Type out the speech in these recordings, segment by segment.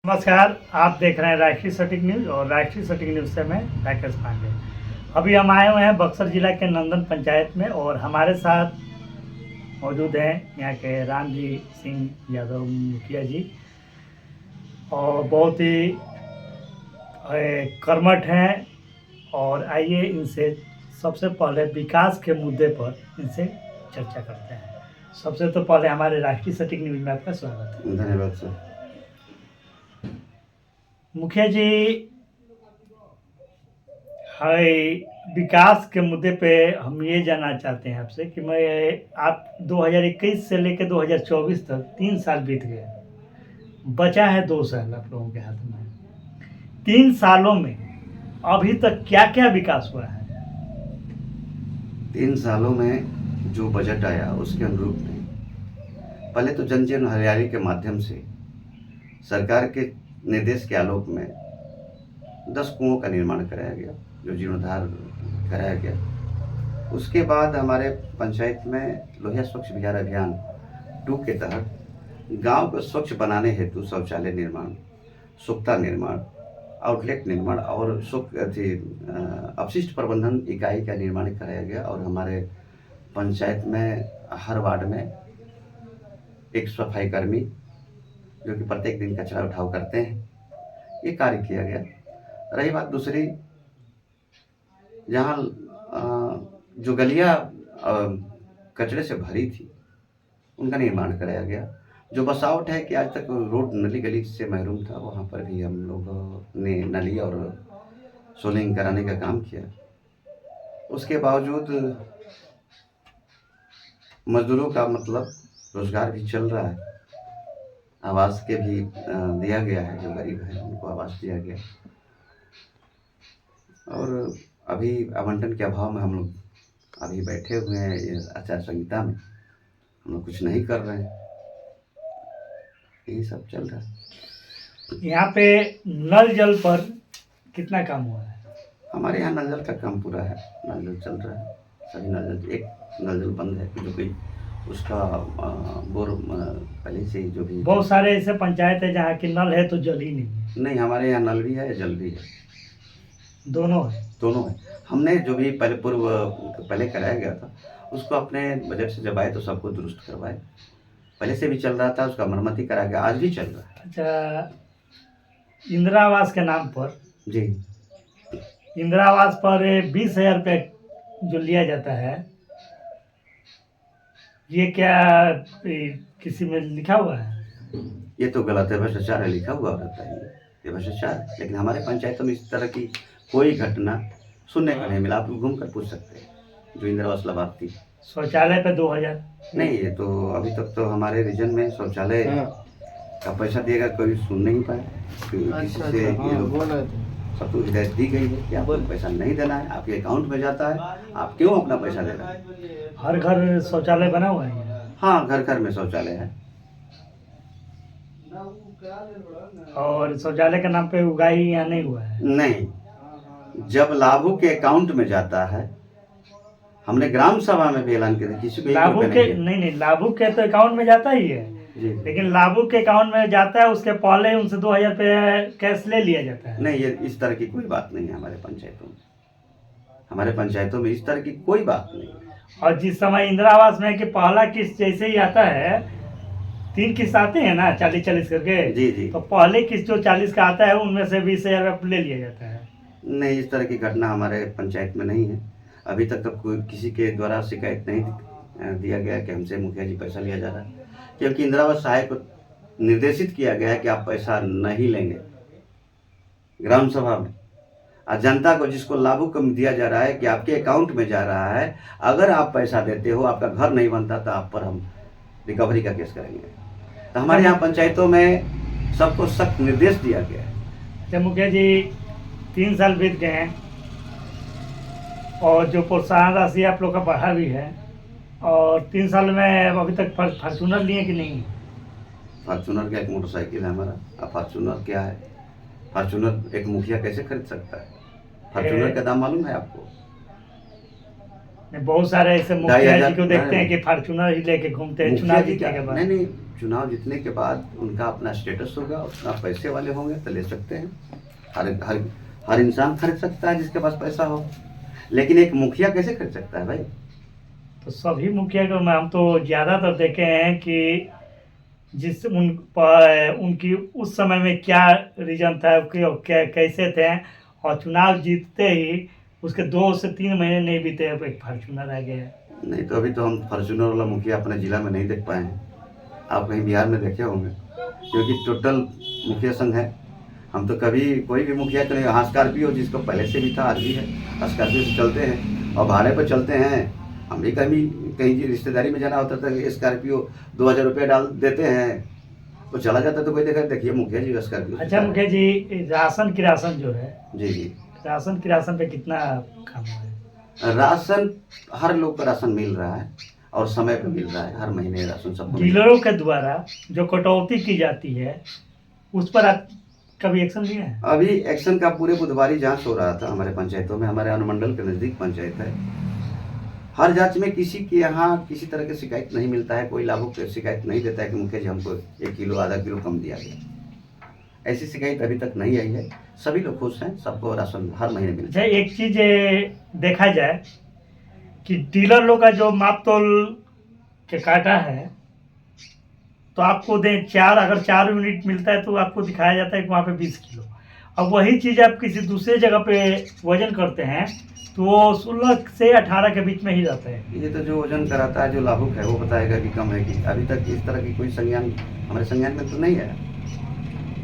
नमस्कार। आप देख रहे हैं राष्ट्रीय सटीक न्यूज़ और राष्ट्रीय सटीक न्यूज़ से मैं राकेश पांडे। अभी हम आए हुए हैं बक्सर जिला के नंदन पंचायत में और हमारे साथ मौजूद हैं यहाँ के राम जी सिंह यादव मुखिया जी और बहुत ही कर्मठ हैं। और आइए इनसे सबसे पहले विकास के मुद्दे पर इनसे चर्चा करते हैं। सबसे तो पहले हमारे राष्ट्रीय सटीक न्यूज़ में आपका स्वागत है। धन्यवाद सर। मुखिया जी, हाय, विकास के मुद्दे पे हम ये जानना चाहते हैं आपसे कि आप 2021 से लेकर 2024 तक 3 साल बीत गए, बचा है 2 साल आप लोगों के हाथ में। 3 सालों में अभी तक क्या क्या विकास हुआ है? 3 सालों में जो बजट आया उसके अनुरूप नहीं। पहले तो जन जन हरियाली के माध्यम से सरकार के निर्देश के आलोक में 10 कुओं का निर्माण कराया गया, जो जीर्णोद्धार कराया गया। उसके बाद हमारे पंचायत में लोहिया स्वच्छ बिहार अभियान 2 के तहत गांव को स्वच्छ बनाने हेतु शौचालय निर्माण, सुक्ता निर्माण, आउटलेट निर्माण और अपशिष्ट प्रबंधन इकाई का निर्माण कराया गया। और हमारे पंचायत में हर वार्ड में एक सफाई कर्मी जो कि प्रत्येक दिन कचरा उठाव करते हैं, ये कार्य किया गया। रही बात दूसरी, जहाँ जो गलियाँ कचरे से भरी थी उनका निर्माण कराया गया। जो बसावट है कि आज तक रोड नली गली से महरूम था, वहाँ पर भी हम लोगों ने नली और सोलिंग कराने का काम किया। उसके बावजूद मजदूरों का मतलब रोजगार भी चल रहा है, आवास के भी दिया गया है, जो गरीब है उनको आवास दिया गया। और अभी आवंटन के अभाव में हम लोग अभी बैठे हुए हैं ये आचार संहिता में, हम लोग कुछ नहीं कर रहे हैं, यही सब चल रहा है। यहाँ पे नल जल पर कितना काम हुआ है? हमारे यहाँ नल जल का काम पूरा है, नल जल चल रहा है, सभी नल जल। एक नल जल बंद है जो कि उसका बोर पहले से ही जो भी। बहुत सारे ऐसे पंचायत है जहाँ की नल है तो जल ही नहीं है। नहीं, हमारे यहाँ नल भी है, जल भी है, दोनों है। दोनों है। हमने जो भी पहले कराया गया था उसको अपने बजट से जब आए तो सबको दुरुस्त करवाए। पहले से भी चल रहा था, उसका मरम्मती कराया गया, आज भी चल रहा है। अच्छा, इंदिरा आवास के नाम पर जी, इंदिरा आवास पर 20,000 रुपये जो लिया जाता है, ये क्या किसी में लिखा हुआ है? ये तो गलत है, भ्रष्टाचार है, लिखा हुआ रहता है ये भ्रष्टाचार है। लेकिन हमारे पंचायतों में इस तरह की कोई घटना सुनने को नहीं मिला। आप घूम कर पूछ सकते हैं जो इंदिरा आवास लाभार्थी। शौचालय पे 2,000 नहीं, ये तो अभी तक तो हमारे रीजन में शौचालय का पैसा दिएगा कोई सुन नहीं पाए। किसी से ये लोग सबको हिदायत दी गई है कि आपको पैसा नहीं देना है, आपके अकाउंट में जाता है, आप क्यों अपना पैसा दे रहे हैं? हर घर शौचालय बना हुआ है? हाँ, घर घर में शौचालय है। और शौचालय के नाम पे उगाही यहाँ नहीं हुआ है? नहीं, जब लाभुक के अकाउंट में जाता है, हमने ग्राम सभा में भी ऐलान किया, किसी को लाभुक के नहीं, लाभुक के तो अकाउंट में जाता ही है जी, लेकिन लाभुक के अकाउंट में जाता है, उसके पहले उनसे 2,000 रुपये कैश ले लिया जाता है। नहीं, ये इस तरह की कोई बात नहीं है हमारे पंचायतों में। हमारे पंचायतों में इस तरह की कोई बात नहीं है। और जिस समय इंदिरा आवास में कि पहला किस्त जैसे ही आता है, 3 किस्त आते हैं ना 40-40 करके, जी जी, तो पहले किस्त जो 40 का आता है उनमें से 20,000 रुपये ले लिया जाता है। नहीं, इस तरह की घटना हमारे पंचायत में नहीं है। अभी तक तो कोई किसी के द्वारा शिकायत नहीं दिया गया कि हमसे मुखिया जी पैसा लिया जा रहा है, क्योंकि इंदिरा आवास सहायक को निर्देशित किया गया है कि आप पैसा नहीं लेंगे ग्राम सभा में। और जनता को जिसको लाभुक दिया जा रहा है कि आपके अकाउंट में जा रहा है, अगर आप पैसा देते हो, आपका घर नहीं बनता तो आप पर हम रिकवरी का केस करेंगे। तो हमारे यहाँ पंचायतों में सबको सख्त निर्देश दिया गया है। अच्छा मुखिया जी, 3 साल बीत गए हैं और जो प्रोत्साहन राशि आप लोग का बढ़ा भी है, और 3 साल में अभी तक फॉर्चूनर लिए कि नहीं? फॉर्चूनर क्या, एक मोटरसाइकिल है हमारा। अब फॉर्चूनर क्या है? फॉर्चूनर एक मुखिया कैसे खरीद सकता है? फॉर्चूनर का दाम मालूम है आपको? बहुत सारे ऐसे मुखिया जी को देखते हैं कि फॉर्च्यूनर ही लेके घूमते हैं मुखिया चुनाव जी जीतने का के बाद। नहीं नहीं, चुनाव जीतने के बाद उनका अपना स्टेटस होगा, उतना पैसे वाले होंगे तो ले सकते हैं। हर हर हर इंसान खरीद सकता है जिसके पास पैसा हो, लेकिन एक मुखिया कैसे खरीद सकता है भाई? तो सभी मुखिया को हम तो ज़्यादातर देखे हैं कि उनकी उस समय में क्या रीजन था कि वो क्या कैसे थे, और चुनाव जीतते ही उसके 2 से 3 महीने नहीं बीते एक फॉर्च्यूनर आ गया। नहीं तो अभी तो हम फॉर्चूनर वाला मुखिया अपने जिला में नहीं देख पाए हैं। आप कहीं बिहार में देखे होंगे, क्योंकि टोटल मुखिया संघ है। हम तो कभी कोई भी मुखिया तो नहीं, हाँ स्कॉर्पियो जिसको पहले से भी था आज भी है, स्कॉर्पियो से चलते हैं और भाड़े पर चलते हैं। हम भी कभी कहीं रिश्तेदारी में जाना होता था कि स्कॉर्पियो 2,000 रुपये डाल देते हैं तो चला जाता, तो कोई देखिए मुखिया जी स्कॉर्पियो। अच्छा मुखिया जी, राशन किरासन जो है, जी जी, राशन किरासन पे कितना काम है? राशन हर लोग को राशन मिल रहा है और समय पे मिल रहा है, हर महीने राशन सबको मिल रहा डीलरों के द्वारा जो कटौती की जाती है उस पर आप कभी एक्शन लिए हैं? है। अभी एक्शन का पूरे बुधवारी जांच हो रहा था हमारे पंचायतों में। हमारे अनुमंडल के नज़दीक पंचायत है। हर जांच में किसी के यहाँ किसी तरह की शिकायत नहीं मिलता है, कोई लाभुक शिकायत नहीं देता है कि मुखिया जी हमको 1 किलो आधा किलो कम दिया गया। ऐसी शिकायत अभी तक नहीं आई है। सभी लोग खुश हैं, सबको राशन हर महीने मिलता अच्छा, एक चीज देखा जाए कि डीलर लोग का जो माप तोल के काटा है, तो आपको अगर 4 यूनिट मिलता है तो आपको दिखाया जाता है कि वहाँ पे 20 किलो। अब वही चीज़ आप किसी दूसरे जगह पे वजन करते हैं तो वो 16 से 18 के बीच में ही रहता है। ये तो जो वजन कराता है, जो लाभुक है, वो बताएगा कि कम है कि। अभी तक इस तरह की कोई संज्ञान हमारे संज्ञान में तो नहीं है।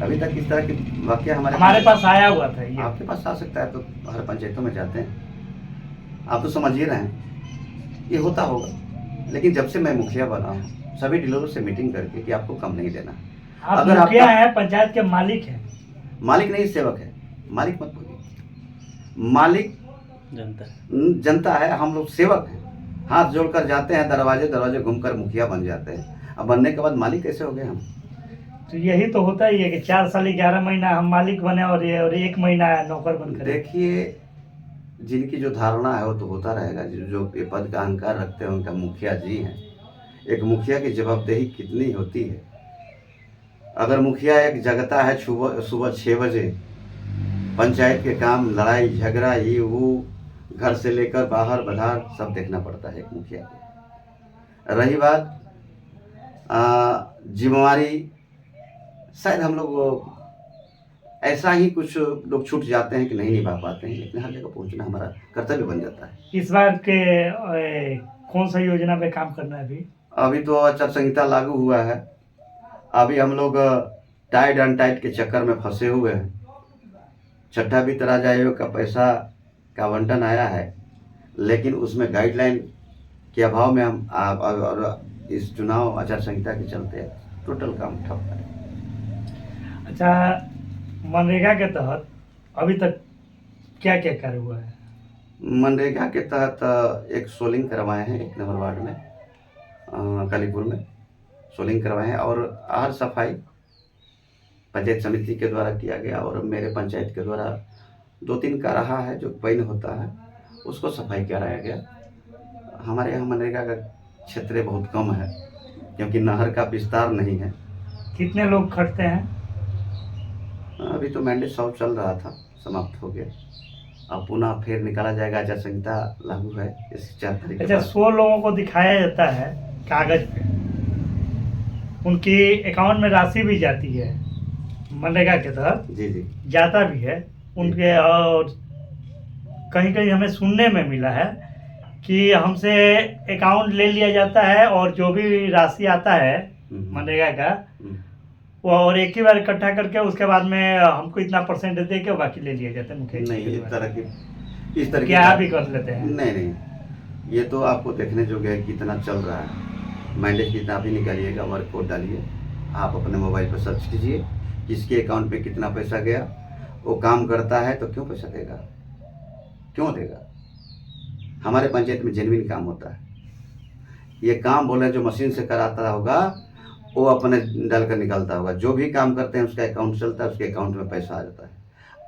अभी तक इस तरह की वाक्य हमारे पास आया हुआ था ये। आपके पास आ सकता है, तो हर पंचायतों में जाते हैं। आप तो समझ ही रहे हैं ये होता होगा। लेकिन जब से मैं मुखिया बना हूँ, सभी डीलरों से मीटिंग करके कि आपको कम नहीं देना। आप अगर मुखिया आपका है, पंचायत के मालिक हैं। मालिक नहीं, सेवक है। मालिक मत बोलिए, मालिक जनता है, हम लोग सेवक हैं। हाथ जोड़कर जाते हैं, दरवाजे दरवाजे घूमकर मुखिया बन जाते हैं। अब बनने के बाद मालिक कैसे हो गए हम? तो यही तो होता ही है कि 4 साल 11 महीना हम मालिक बने और 1 महीना नौकर बनकर। देखिए, जिनकी जो धारणा है वो तो होता रहेगा। जो ये पद का अहंकार रखते हैं उनका मुखिया जी हैं। एक मुखिया की जवाबदेही कितनी होती है। अगर मुखिया एक जगता है सुबह 6 बजे, पंचायत के काम, लड़ाई झगड़ा, ये वो, घर से लेकर बाहर बाजार सब देखना पड़ता है एक मुखिया को। रही बात जिम्मेवारी, शायद हम लोग ऐसा ही कुछ लोग छूट जाते हैं कि नहीं निभा पाते हैं, लेकिन हर जगह पहुंचना हमारा कर्तव्य बन जाता है। इस बार के कौन सा योजना पे काम करना है अभी? अभी तो आचार संहिता लागू हुआ है। अभी हम लोग टाइट अनटाइट के चक्कर में फंसे हुए हैं। छठा वित्त राज आयोग का पैसा का आवंटन आया है, लेकिन उसमें गाइडलाइन के अभाव में हम और इस चुनाव आचार संहिता के चलते टोटल काम ठप है। अच्छा, मनरेगा के तहत अभी तक क्या क्या कार्य हुआ है? मनरेगा के तहत एक सोलिंग करवाए हैं 1 नंबर वार्ड में, कालीपुर में सोलिंग करवाए हैं, और हर सफाई पंचायत समिति के द्वारा किया गया, और मेरे पंचायत के द्वारा 2-3 का रहा है जो पैन होता है उसको सफाई कराया गया। हमारे यहाँ मनरेगा का क्षेत्र बहुत कम है क्योंकि नहर का विस्तार नहीं है। कितने लोग खटते हैं? अभी तो मैंडेट 100 चल रहा था, समाप्त हो गया। अब पुनः फिर निकाला जाएगा। आचार संहिता लागू है इस 4 तारीख के अच्छा, बाद। 100 लोगों को दिखाया जाता है कागज पे, उनकी अकाउंट में राशि भी जाती है मनरेगा के तहत, जी जी, जाता भी है उनके। और कहीं कहीं हमें सुनने में मिला है कि हमसे अकाउंट ले लिया जाता है और जो भी राशि आता है मनरेगा का, वो और एक ही बार इकट्ठा करके उसके बाद में हमको इतना परसेंट दे के बाकी ले लिया जाता है मुखिया जी नहीं के इस द्वारा। तरह की क्या भी कर लेते हैं? नहीं, ये तो आपको देखने जोगे है कितना चल रहा है। मैंडेट कितना आप ही निकालिएगा, वर्क कोड डालिए, आप अपने मोबाइल पर सर्च कीजिए किसके अकाउंट में कितना पैसा गया। वो काम करता है तो क्यों पैसा देगा, क्यों देगा? हमारे पंचायत में जेन्युइन काम होता है। ये काम बोले जो मशीन से कराता होगा वो अपने डाल कर निकालता होगा। जो भी काम करते हैं उसका अकाउंट चलता है, उसके अकाउंट में पैसा आ जाता है।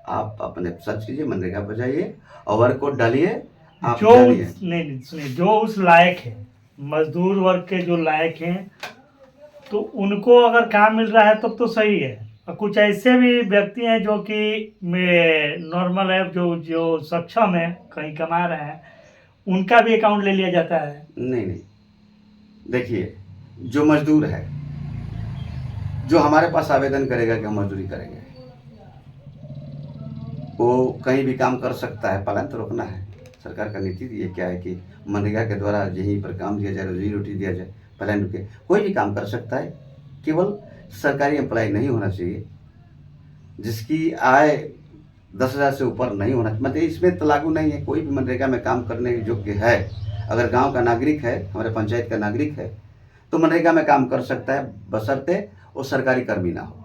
आप अपने सर्च कीजिए, मनरेगा पर जाइए और वर्क कोड डालिए, आप जो जानिए। नहीं नहीं सुनिए, जो उस लायक है, मजदूर वर्ग के जो लायक हैं, तो उनको अगर काम मिल रहा है तब तो सही है। और कुछ ऐसे भी व्यक्ति हैं जो कि नॉर्मल है, जो जो सक्षम है, कहीं कमा रहे हैं, उनका भी अकाउंट ले लिया जाता है। नहीं नहीं, देखिए, जो मजदूर है, जो हमारे पास आवेदन करेगा कि हम मजदूरी करेंगे, वो कहीं भी काम कर सकता है। पलायन तो रोकना है। सरकार का नीति ये क्या है कि मनरेगा के द्वारा यहीं पर काम दिया जाए, रोजी रोटी दिया जाए, पलायन रुके। कोई भी काम कर सकता है, केवल सरकारी एम्प्लॉय नहीं होना चाहिए, जिसकी आय 10,000 से ऊपर नहीं होना। मतलब इसमें तो लागू नहीं है, कोई भी मनरेगा में काम करने योग्य है, अगर गांव का नागरिक है, हमारे पंचायत का नागरिक है, तो मनरेगा में काम कर सकता है, बशर्ते वो सरकारी कर्मी ना हो।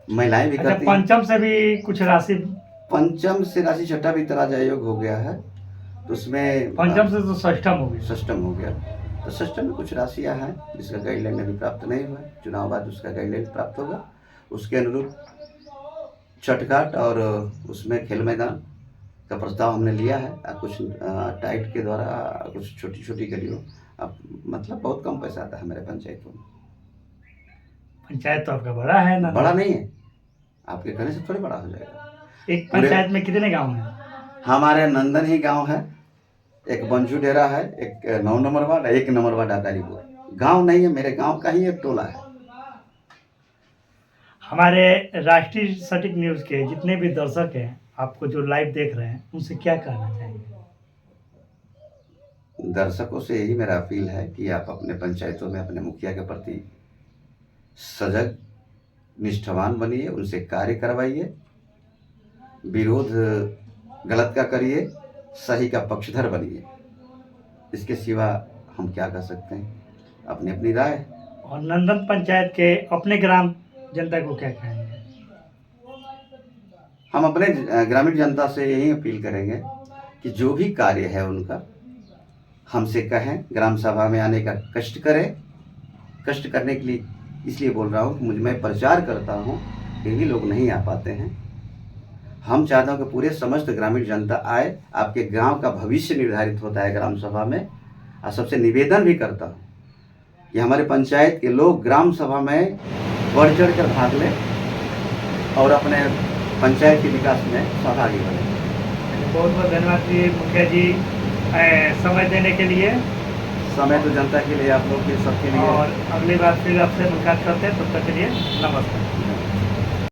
महिलाएं भी अच्छा, करती हैं। पंचम से भी कुछ राशि? पंचम से राशि छठा वित्तराज आयोग हो गया है, तो उसमें पंचम से तो षष्ठम हो गई। सिस्टम हो गया, तो सिस्टम में कुछ राशियां हैं जिसका गाइडलाइन अभी प्राप्त नहीं हुआ है। चुनाव बाद उसका गाइडलाइन प्राप्त होगा, उसके अनुरूप छठ घाट और उसमें खेल मैदान का प्रस्ताव हमने लिया है। कुछ टाइट के द्वारा कुछ छोटी छोटी गलियों, अब मतलब बहुत कम पैसा आता है हमारे पंचायतों में। पंचायत तो आपका बड़ा है ना? बड़ा नहीं है, आपके कहने से थोड़ी बड़ा हो जाएगा। एक पंचायत में कितने गांव हैं? हमारे नंदन ही गांव है, एक बंजू डेरा है, एक 9 नंबर वार्ड, 1 नंबर वार्ड अकालीपुर। गांव नहीं है, मेरे गांव का ही एक टोला है। हमारे राष्ट्रीय सटीक न्यूज़ के जितने भी दर्शक हैं, आपको जो लाइव देख रहे हैं, उनसे क्या कहना चाहेंगे? दर्शकों से यही मेरा अपील है कि आप अपने पंचायतों में अपने मुखिया के प्रति सजग, निष्ठावान बनिए, उनसे कार्य करवाइए, विरोध गलत का करिए, सही का पक्षधर बनिए। इसके सिवा हम क्या कर सकते हैं? अपनी अपनी राय। और नंदन पंचायत के अपने ग्राम जनता को क्या कहेंगे? हम अपने ग्रामीण जनता से यही अपील करेंगे कि जो भी कार्य है उनका हमसे कहें, ग्राम सभा में आने का कष्ट करें। कष्ट करने के लिए इसलिए बोल रहा हूँ कि मैं प्रचार करता हूँ, फिर भी लोग नहीं आ पाते हैं। हम चाहते हैं कि पूरे समस्त ग्रामीण जनता आए। आपके गांव का भविष्य निर्धारित होता है ग्राम सभा में। और सबसे निवेदन भी करता हूँ कि हमारे पंचायत के लोग ग्राम सभा में बढ़ चढ़ कर भाग लें और अपने पंचायत के विकास में सहभागी बने। बहुत बहुत धन्यवाद जी मुखिया जी, समय देने के लिए। समय तो जनता के लिए, आप लोग के सबके लिए। और अगली बार फिर आपसे मुलाकात करते हैं, तब तक के लिए नमस्कार।